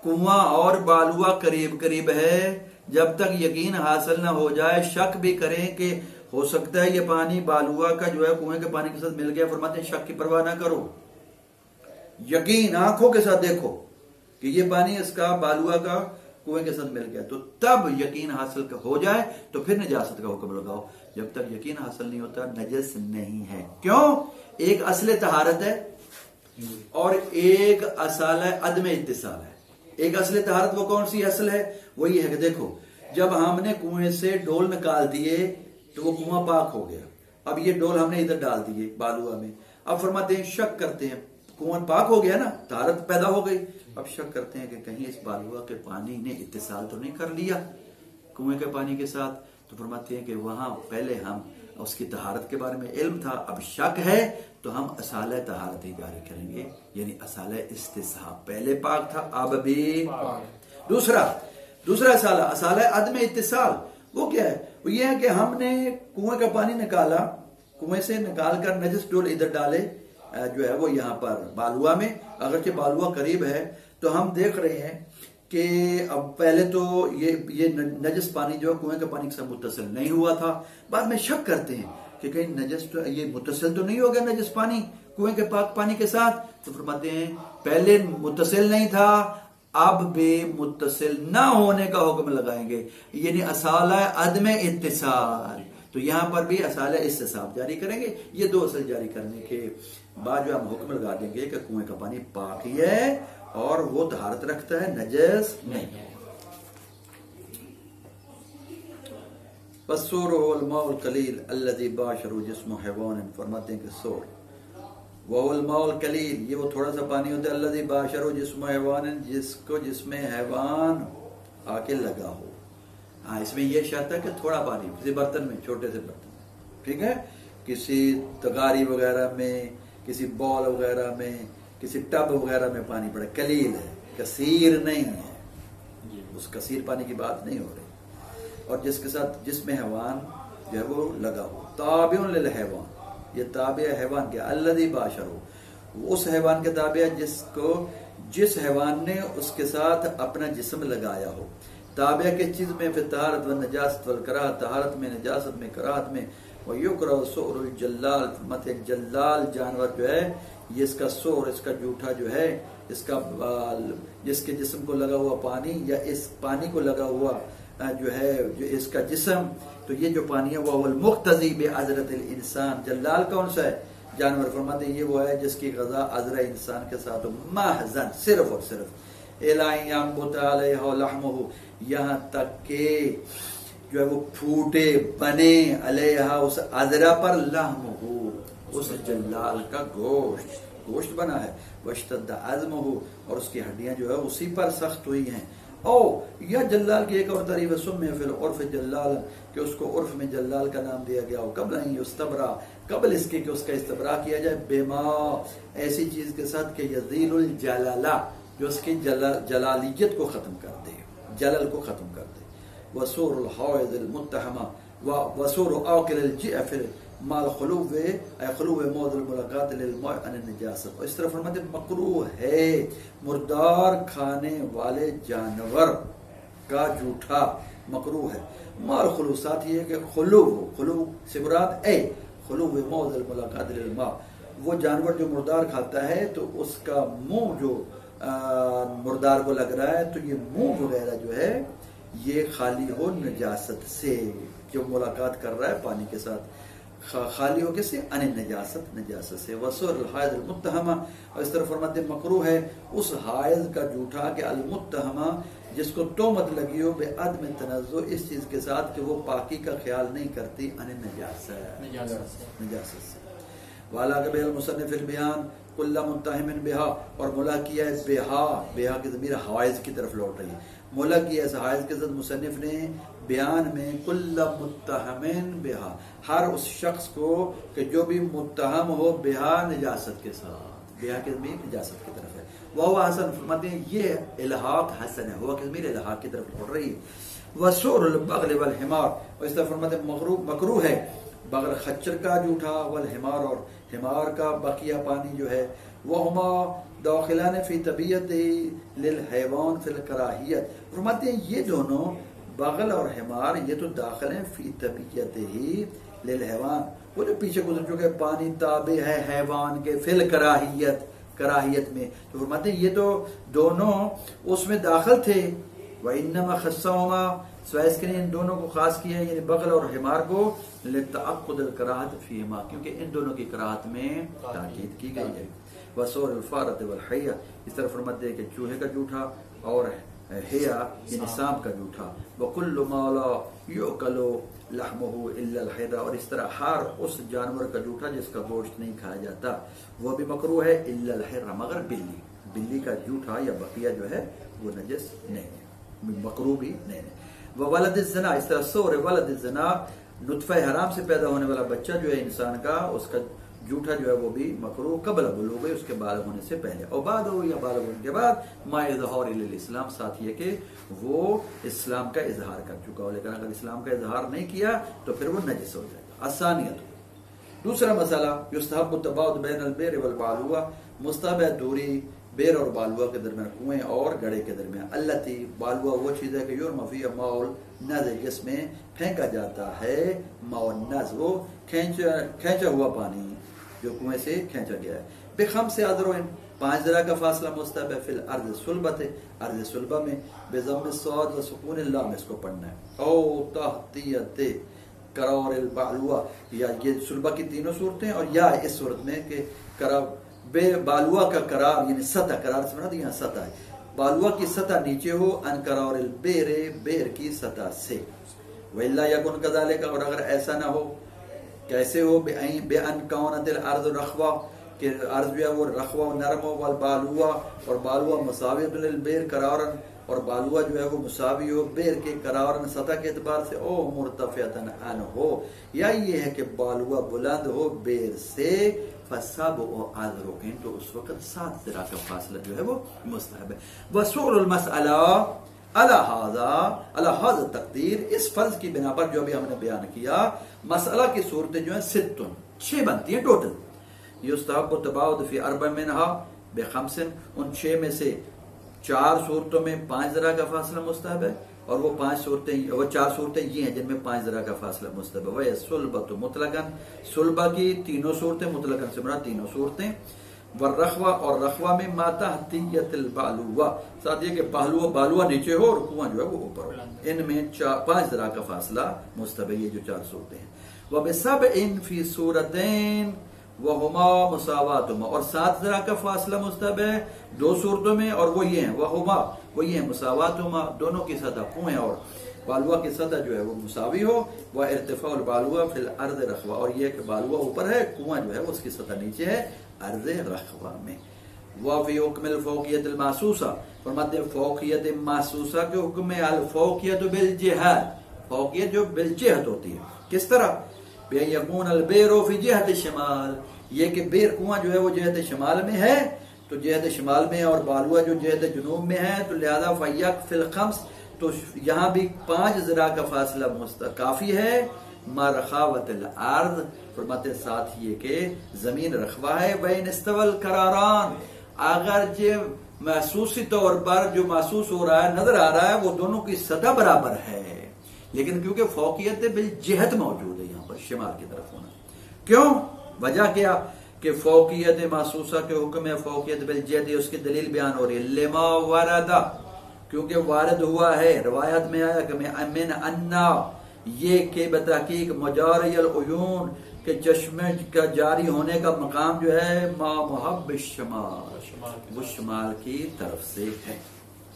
[SPEAKER 1] کنواں اور بالوا قریب قریب ہے، جب تک یقین حاصل نہ ہو جائے شک بھی کریں کہ ہو سکتا ہے یہ پانی بالوا کا جو ہے کنویں کے پانی کے ساتھ مل گیا، فرماتے ہیں شک کی پرواہ نہ کرو، یقین آنکھوں کے ساتھ دیکھو کہ یہ پانی اس کا بالوا کا کنویں کے ساتھ مل گیا، تو تب یقین حاصل ہو جائے تو پھر نجاست کا حکم لگاؤ، جب تک یقین حاصل نہیں ہوتا نجس نہیں ہے۔ کیوں؟ ایک اصل طہارت ہے اور ایک اصالہ عدم اتصال ہے۔ ایک اصل طہارت وہ کون سی اصل ہے؟ وہ یہ ہے کہ دیکھو جب ہم نے کنویں سے ڈول نکال دیے تو وہ کنواں پاک ہو گیا، اب یہ ڈول ہم نے ادھر ڈال دیے بالوا میں، اب فرماتے ہیں شک کرتے ہیں، کنواں پاک ہو گیا نا، طہارت پیدا ہو گئی، اب شک کرتے ہیں کہ کہیں اس بالوا کے پانی نے اتصال تو نہیں کر لیا کنویں کے پانی کے ساتھ، تو فرماتے ہیں کہ وہاں پہلے ہم اس کی طہارت کے بارے میں علم تھا، اب شک ہے تو ہم اصالہ طہارت ہی جاری کریں گے، یعنی اصالہ استصحاب، پہلے پاک تھا اب بھی پاک۔ دوسرا اصالہ عدم اتصال، وہ کیا ہے؟ وہ یہ ہے کہ ہم نے کنویں کا پانی نکالا، کنویں سے نکال کر نجس ڈول ادھر ڈالے جو ہے وہ یہاں پر بالوا میں، اگرچہ بالوا قریب ہے تو ہم دیکھ رہے ہیں کہ اب پہلے تو یہ نجس پانی جو ہے کنویں کے پانی کے ساتھ متصل نہیں ہوا تھا، بعد میں شک کرتے ہیں کہ کہیں نجس تو یہ متصل تو نہیں ہو گیا نجس پانی کنویں کے پاک پانی کے ساتھ، تو فرماتے ہیں پہلے متصل نہیں تھا اب بھی متصل نہ ہونے کا حکم لگائیں گے، یعنی اصالہ عدم اتصال، تو یہاں پر بھی اصالہ استصحاب جاری کریں گے۔ یہ 2 اصل جاری کرنے کے بعد جو ہم حکم لگا دیں گے کہ کنویں کا پانی پاک ہی ہے اور وہ طہارت رکھتا ہے، نجس نہیں ہے۔ فالسور هو الماء القلیل الذي باشر جسم حیوان، فرماتے ہیں کہ سور وہ الماء القلیل، یہ وہ تھوڑا سا پانی ہوتا ہے، الذي باشر جسم حیوان، جس کو جسم حیوان آ کے لگا ہو۔ ہاں اس میں یہ شرط ہے کہ تھوڑا پانی کسی برتن میں، چھوٹے سے برتن میں، ٹھیک ہے، کسی تغاری وغیرہ میں، کسی بول وغیرہ میں، کسی ٹب وغیرہ میں پانی پڑے، قلیل ہے، کثیر نہیں ہے، اس کثیر پانی کی بات نہیں ہو رہی، اور جس کے ساتھ جسم حیوان جو ہے وہ لگا ہو، تابع للحیوان، یہ تابع حیوان کے، الذی باشرو، اس حیوان کے تابع جس حیوان نے اس کے ساتھ اپنا جسم لگایا ہو، تابع کے چیز میں فی طہارت و نجاست والکراہت، طہارت میں، نجاست میں، کراہت میں، وَيُكْرَهُ سُؤْرُ الْجَلَّالِ، فرماتے ہیں جلال جانور جو ہے یہ اس کا سور، اس کا جوٹھا جو ہے، اس کا جس کے جسم کو لگا ہوا پانی یا اس پانی کو لگا ہوا جو ہے جو اس کا جسم، تو یہ جو پانی ہے وہ المقتضی بعذرۃ الانسان، جلال کون سا ہے؟ جانور، فرماتے ہیں یہ وہ ہے جس کی غذا عذرہ انسان کے ساتھ محضن، صرف اور صرف الٰی ینبت علیہ لحمہ، یہاں تک کہ جو ہے وہ پھوٹے بنے علیہ اس عذرہ پر لحمہ، اس جلال کا گوشت بنا ہے، واشتد عظمہ، اور اس کی ہڈیاں جو ہے اسی پر سخت ہوئی ہیں۔ او یا جلال کی ایک اور تعریف ہے، سمے فی العرف جلال، کہ اس کو عرف میں جلال کا نام دیا گیا ہو، قبل ان یستبرا، قبل اس کے کہ اس کا استبرا کیا جائے، بما، ایسی چیز کے ساتھ کہ یزیل الجلالہ، جو اس کی جلالیت کو ختم کر دے، جلل کو ختم کر دے، وسور الحوض المتہمہ، وسور آکل الجئف مال خلو موضع الملاقات للماء عن النجاست، اور اس طرح فرماتے مکروہ ہے مردار کھانے والے جانور کا جوٹھا مکروہ ہے، مال خلو، ساتھ یہ ہے کہ خلو سے مراد خلو موضع الملاقات للماء، وہ جانور جو مردار کھاتا ہے تو اس کا منہ جو مردار کو لگ رہا ہے تو یہ منہ وغیرہ جو ہے یہ خالی ہو نجاست سے، جو ملاقات کر رہا ہے پانی کے ساتھ خالی ہو کس سے؟ ان نجاست سے، وسور الحائض المتہمہ، اور اس طرح فرماتے مکروہ ہے اس حائض کا جوٹھا کہ المتہمہ جس کو تہمت لگی ہو بے عدم تنزع اس چیز کے ساتھ کہ وہ پاکی کا خیال نہیں کرتی ان نجاست سے والا کہ المصنف البیان کل متہم بہا اور ملا کیا ہے بہا کی ضمیر حوائز کی طرف لوٹ رہی ہے ملا کیا ہے حوائز کے ساتھ مصنف نے بیان میں کل متہم بہا ہر اس شخص کو کہ جو بھی متہم ہو بہا نجاست کے ساتھ بہا کی ضمیر نجاست کی طرف ہے وہ حسن فرماتے ہیں یہ الحاق حسن ہے وہ کی ضمیر الحاق کی طرف لوٹ رہی ہے وسور البغل والحمار اور اس طرح فرماتے ہیں مکروہ ہے بغل خچر کا جوٹا والحمار اور حمار کا بقیہ پانی جو ہے وہما داخلان فی طبیعت للحیوان فی الکراہیت فرماتے ہیں یہ دونوں بغل اور حمار یہ تو داخل ہیں فی طبیعت ہی للحیوان وہ جو پیچھے گزر چکے پانی تابع ہے حیوان کے فی الکراہیت میں تو فرماتے ہیں یہ تو دونوں اس میں داخل تھے وَإِنَّمَا خَصَّهُمَا سوائے اس کے لیے ان دونوں کو خاص کیا ہے یعنی بغل اور حمار کو لِتَعَقُّدِ الْكَرَاهَةِ فِيهِمَا کیونکہ ان دونوں کی کراہت میں تاکید کی گئی ہے وَسُورِ الْفَارَةِ وَالْحَيَّةِ اس طرح فرماتے ہیں کہ چوہے کا جوٹا اور حیا یعنی سانپ کا جوٹا وَكُلُّ مَا لَا يُؤْكَلُ لَحْمُهُ إِلَّا الْحِرَّةُ اور اس طرح ہر اس جانور کا جوٹا جس کا گوشت نہیں کھایا جاتا وہ بھی مکروہ ہے إِلَّا الْحِرَّةُ مگر بلی کا جوٹا یا بقیہ جو ہے وہ نجس نہیں ہے مکروہ بھی نہیں ہے وولد الزنا اس طرح سور ولد الزنا نطفہ حرام سے پیدا ہونے والا بچہ جو ہے انسان کا اس کا جھوٹا جو ہے وہ بھی مکروہ قبل بلوغ اس کے بالغ ہونے سے پہلے اور بعد ہو یا بالغ ہونے کے بعد ما اظہار الاسلام ساتھ یہ کہ وہ اسلام کا اظہار کر چکا ہو لیکن اگر اسلام کا اظہار نہیں کیا تو پھر وہ نجس ہو جائے گا الثانیۃ دوسرا مسئلہ یستحب التباعد بین البئر والبالوہ مستحب ہے دوری بیر اور بالوا کے درمیان کنویں اور گڑھے کے درمیان التی بالوا وہ چیز ہے کہ یرمى فیہا ماء النز جس میں پھینکا جاتا ہے ماء النز وہ کھینچا ہوا پانی جو کنویں سے کھینچا گیا ہے بخمس اذرع 5 ذرا کا فاصلہ مستحب ہے فی الارض صلبۃ ارض صلبہ میں بضم الصاد وسکون اللام اس کو پڑھنا ہے او تحتیت قرار البالوا یا یہ صلبہ کی تینوں صورتیں اور یا اس صورت میں کہ بے بالوا کا قرار یعنی سطح قرار سے مراد یہاں سطح ہے بالوا کی سطح نیچے ہو ان قرار البیر بیر کی سطح سے وَإِلَّا يَكُنْ كَذَلِكَ اور اگر ایسا نہ ہو کیسے ہو بے ان کونت الارض رخوا کہ ارض جو ہے وہ رخوا و نرم ہو والبالوا اور بالوا مساوی للبیر قرارن اور بالوا جو ہے وہ مساوی ہو بیر کے قرارن سطح کے اعتبار سے او مرتفعتن ان ہو یا یہ ہے کہ بالوا بلند ہو بیر سے فسب و اذرقین تو اس وقت 7 ذرا کا فاصلہ جو ہے وہ مستحب ہے وصول المسئلہ علی ھذا تقدیر اس فرض کی بنا پر جو ابھی ہم نے بیان کیا مسئلہ کی صورتیں جو ہیں 6 بنتی ہیں ٹوٹل یستحب التباعد فی 4 منها ب5 ان 6 میں سے 4 صورتوں میں 5 ذرا کا فاصلہ مستحب ہے اور وہ 4 صورتیں یہ ہیں جن میں 5 ذرا کا فاصلہ مستحب ہے وہ صلبۃ مطلقاً صلبہ کی تینوں صورتیں مطلقاً سے مراد تینوں صورتیں والرخوہ اور رخوہ میں ما تحتیت البالوا ساتھ یہ کہ بالوا نیچے ہو اور کنواں جو ہے وہ اوپر ہو ان میں 5 ذرا کا فاصلہ مستحب ہے یہ جو 4 صورتیں ہیں وبسبع فی صورتین وہما مساواتہما اور 7 ذرا کا فاصلہ مستحب ہے 2 صورتوں میں اور وہ یہ ہیں وہ یہ ہیں مساواتہما دونوں کی سطح کنویں اور بالوا کی سطح جو ہے وہ مساوی ہو وہ ارتفاع البالوا فی الارض رخوا اور یہ کہ بالوا اوپر ہے کنواں جو ہے اس کی سطح نیچے ہے ارض رخوا میں وفی حکم الفوقیت المحسوسہ فرماتے ہیں فوقیت محسوسہ کے حکم میں الفوقیت بالجہت فوقیت جو بالجہت ہوتی ہے کس طرح بے یکون البیر فی جہت شمال یہ کہ بیر کنواں جو ہے وہ جہت شمال میں ہے تو جہت شمال میں اور بالوا جو جہت جنوب میں ہے تو لہذا فیق فی الخمس تو یہاں بھی 5 ذرا کا فاصلہ کافی ہے ما رخاوت الارض فرماتے ساتھ یہ کہ زمین رخوا ہے بین استول قراران اگر جو محسوسی طور پر جو محسوس ہو رہا ہے نظر آ رہا ہے وہ دونوں کی سطح برابر ہے لیکن کیونکہ فوقیت بالجہت موجود ہے یہاں پر شمال کی طرف ہونا کیوں وجہ کیا کہ فوقیت محسوسہ کے حکم ہے فوقیت بالجہت اس کی دلیل بیان ہو رہی ہے لما وردہ کیونکہ وارد ہوا ہے روایت میں آیا کہ من انا یہ کہ بتحقیق مجاری العیون کہ چشمے کا جاری ہونے کا مقام جو ہے ما محب الشمال وہ شمال کی طرف سے ہے